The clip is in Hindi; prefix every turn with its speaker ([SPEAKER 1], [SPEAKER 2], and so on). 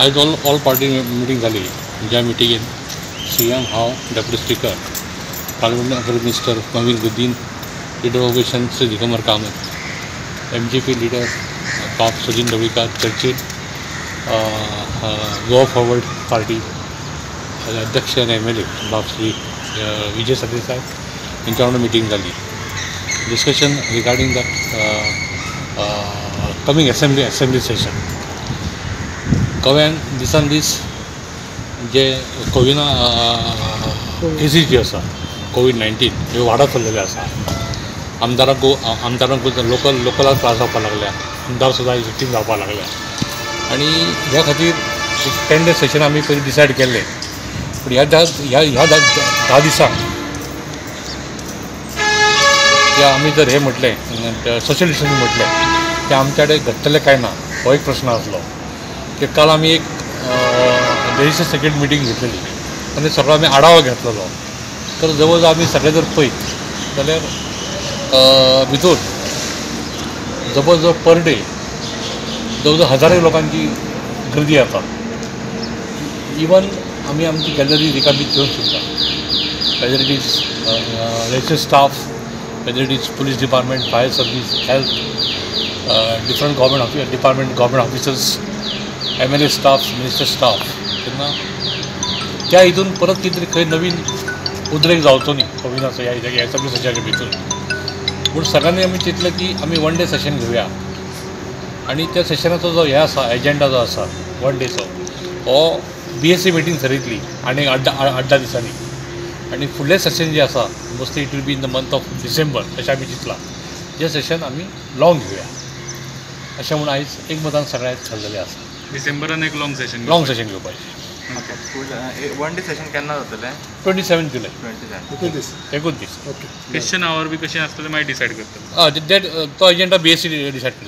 [SPEAKER 1] आज ऑल पार्टी मिटींग जाली. ज्या मिटिंगेन CM हांव डेप्युटी स्पीकर, पार्लियामेंट मिनिस्टर मवीन leader of opposition Shri Digambar Kamat, MGP leader बाब Sachin Dhavalikar, Churchill Goa forward party अध्यक्ष आणि MLA बाब श्री विजय सगळे साहेब यांच्या वांगडा मिटींग जाली. Discussion regarding the coming assembly session. गोव्यान दिसान दीस जे कोविना केसीस जी आसा COVID-19 ह्यो वाडत चल्लेले आसा. आमदारांक लोकलाक त्रास जावपाक लागल्या, आमदार सुद्दां विक्टीम जावपाक लागल्या. आनी ह्या खातीर एक 10 डे सेशन आमी पयलीं डिसायड केल्लें. पूण ह्या 10 दिसांक आमी जर हें म्हटलें सोशल डिस्टन्सिंग म्हटलें तें आमच्या कडेन घडटलें कांय ना, हो एक प्रश्न आसलो. की काल आमी एक लेजिस्लेटिव्ह सेक्रेटरी मिटींग घेतलेली आनी सगळो आमी आढावो घेतलेलो. तर जवळ जवळ आमी सगळे जर पळयत जाल्यार भितर जवळ जवळ पर डे जवळ 1000 लोकांची गर्दी जाता. इवन आमी आमची गॅलरी रिकामी घेवंक शकता. Whether it is legislative staff, whether it is police department, fire service, health, different government officers, MLA staff, minister staff. तेन्ना त्या हितून परत कितें तरी खंय नवीन उद्रेक जावचो न्ही कोविनाचो ह्या सगळ्या सेशनाच्या भितर. पूण सगळ्यांनी आमी चिंतलें की आमी 1 डे सेशन घेवया आनी त्या सेशनाचो जो हे आसा एजेंडा जो आसा 1 डेचो हो BSC मिटींग सरितली आनी 8 दिसांनी. आनी फुडलें सेशन जें आसा mostly it will be in the month of December अशें आमी चिंतलां. जें सेशन आमी लाँग घेवया अशें म्हणून आयज एकमतान सगळ्यांक थारलेलें आसा.
[SPEAKER 2] डिसेंबरान एक लाँग सेशन
[SPEAKER 1] घेवपाचें.
[SPEAKER 3] 1 डे सेशन केन्ना जातलें?
[SPEAKER 1] 27 जुलय.
[SPEAKER 3] 27
[SPEAKER 1] एकूच दीस.
[SPEAKER 2] क्वेश्चन आवर बी कशें आसतलें मागीर डिसायड करतले.
[SPEAKER 1] तो एजेंडा BSC डिसायड करता.